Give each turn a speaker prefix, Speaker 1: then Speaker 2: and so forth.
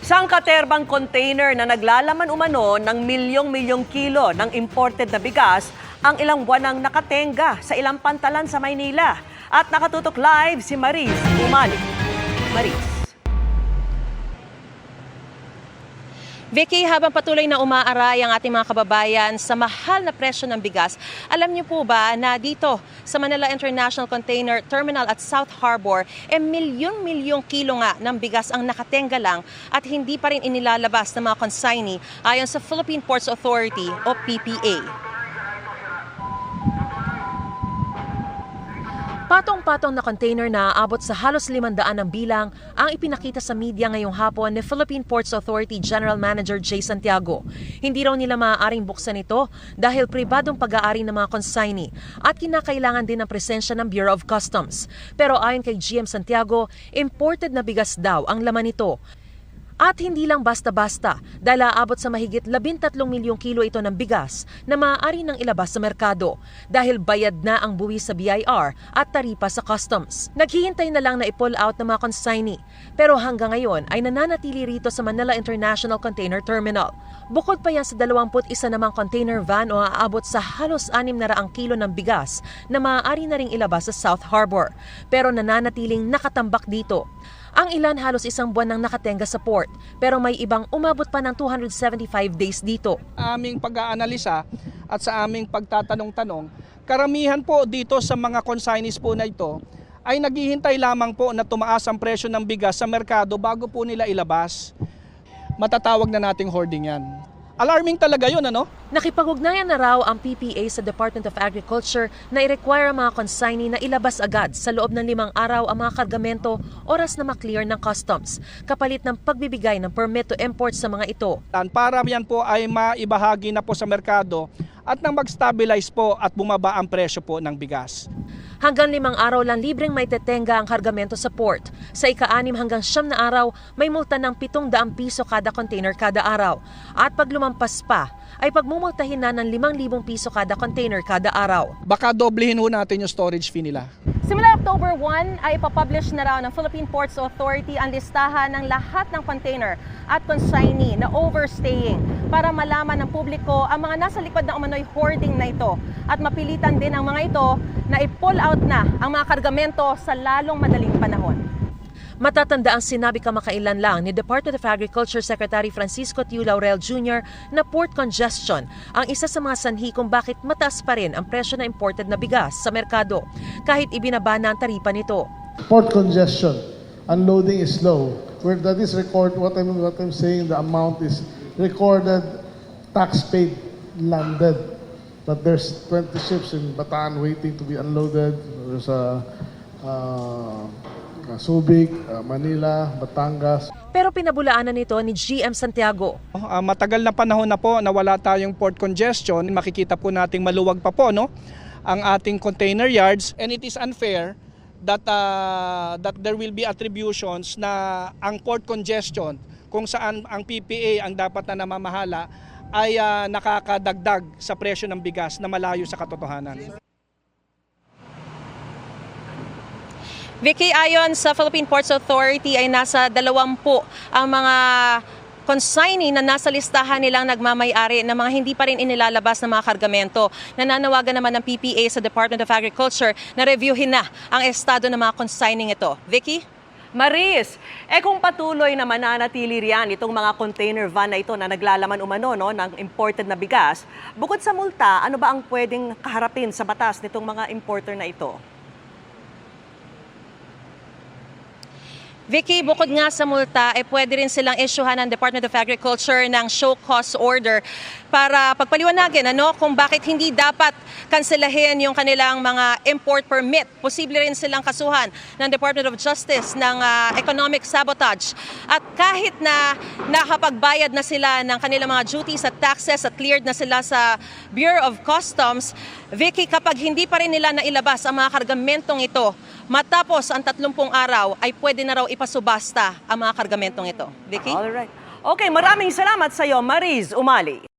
Speaker 1: Sangkaterbang container na naglalaman umano ng milyong-milyong kilo ng imported na bigas ang ilang buwan nang nakatenga sa ilang pantalan sa Maynila. At nakatutok live si Maris Umali. Maris.
Speaker 2: Vicky, habang patuloy na umaaray ang ating mga kababayan sa mahal na presyo ng bigas, alam niyo po ba na dito sa Manila International Container Terminal at South Harbor, milyon-milyong kilo nga ng bigas ang nakatenga lang at hindi pa rin inilalabas ng mga consignee ayon sa Philippine Ports Authority o PPA. Patong-patong na container na aabot sa halos 500 ang bilang ang ipinakita sa media ngayong hapon ni Philippine Ports Authority General Manager Jay Santiago. Hindi raw nila maaaring buksan ito dahil pribadong pag-aari ng mga consignee at kinakailangan din ng presensya ng Bureau of Customs. Pero ayon kay GM Santiago, imported na bigas daw ang laman nito. At hindi lang basta-basta dahil aabot sa mahigit 13 milyong kilo ito ng bigas na maaari nang ilabas sa merkado dahil bayad na ang buwis sa BIR at taripa sa customs. Naghihintay na lang na i-pull out ng mga consignee pero hanggang ngayon ay nananatili rito sa Manila International Container Terminal. Bukod pa yan sa 21 namang container van o aabot sa halos 600 kilo ng bigas na maaari na ring ilabas sa South Harbor pero nananatiling nakatambak dito. Ang ilan halos isang buwan nang nakatenga sa port, pero may ibang umabot pa ng 275 days dito.
Speaker 3: Aming pag-aanalisa at sa aming pagtatanong-tanong, karamihan po dito sa mga consignees po na ito ay naghihintay lamang po na tumaas ang presyo ng bigas sa merkado bago po nila ilabas. Matatawag na nating hoarding yan. Alarming talaga yun, ano?
Speaker 2: Nakipag-ugnayan na raw ang PPA sa Department of Agriculture na i-require ang mga consignee na ilabas agad sa loob ng 5 araw ang mga kargamento oras na maklear ng customs, kapalit ng pagbibigay ng permit to import sa mga ito.
Speaker 3: Para yan po ay maibahagi na po sa merkado at nang mag-stabilize po at bumaba ang presyo po ng bigas.
Speaker 2: Hanggang 5 araw lang libreng may tetenga ang kargamento sa port. Sa ika-6 hanggang 9 na araw, may multa ng 700 piso kada container kada araw. At pag lumampas pa, ay pagmumultahin na ng 5,000 piso kada container kada araw.
Speaker 3: Baka doblehin ho natin yung storage fee nila.
Speaker 2: Simula October 1 ay ipapublish na raw ng Philippine Ports Authority ang listahan ng lahat ng container at consignee na overstaying para malaman ng publiko ang mga nasa likod ng umano'y hoarding na ito at mapilitan din ang mga ito na i-pull out na ang mga kargamento sa lalong madaling panahon. Matatanda ang sinabi kamakailan lang ni Department of Agriculture Secretary Francisco Tiu Laurel Jr. na port congestion ang isa sa mga sanhi kung bakit mataas pa rin ang presyo na imported na bigas sa merkado kahit ibinaba na ang taripa nito.
Speaker 4: Port congestion, unloading is low. Where that is record, what I'm saying, the amount is recorded, tax paid, landed. But there's 20 ships in Bataan waiting to be unloaded. There's Subic, Manila, Batangas.
Speaker 2: Pero pinabulaanan nito ni GM Santiago.
Speaker 3: Matagal na panahon na po na wala tayong port congestion. Makikita po nating maluwag pa po, no, ang ating container yards, and it is unfair that there will be attributions na ang port congestion kung saan ang PPA ang dapat na namamahala ay nakakadagdag sa presyo ng bigas na malayo sa katotohanan.
Speaker 2: Vicky, ayon sa Philippine Ports Authority ay nasa 20 ang mga consignee na nasa listahan nilang nagmamay-ari na mga hindi pa rin inilalabas ng mga kargamento. Nananawagan naman ng PPA sa Department of Agriculture na reviewin na ang estado ng mga consignee ito. Vicky?
Speaker 1: Maris, kung patuloy na mananatili riyan itong mga container van na ito na naglalaman umano ng imported na bigas, bukod sa multa, ano ba ang pwedeng kaharapin sa batas nitong mga importer na ito?
Speaker 2: Vicky, bukod nga sa multa, pwede rin silang isyuhan ng Department of Agriculture ng show cause order para pagpaliwanagin kung bakit hindi dapat kanselahin yung kanilang mga import permit. Posible rin silang kasuhan ng Department of Justice ng economic sabotage. At kahit na nakapagbayad na sila ng kanilang mga duties at taxes at cleared na sila sa Bureau of Customs, Vicky, kapag hindi pa rin nila nailabas ang mga kargamentong ito, matapos ang 30 araw ay pwede na raw ipasubasta ang mga kargamentong ito. Vicky?
Speaker 1: Alright. Okay, maraming salamat sa iyo, Maris Umali.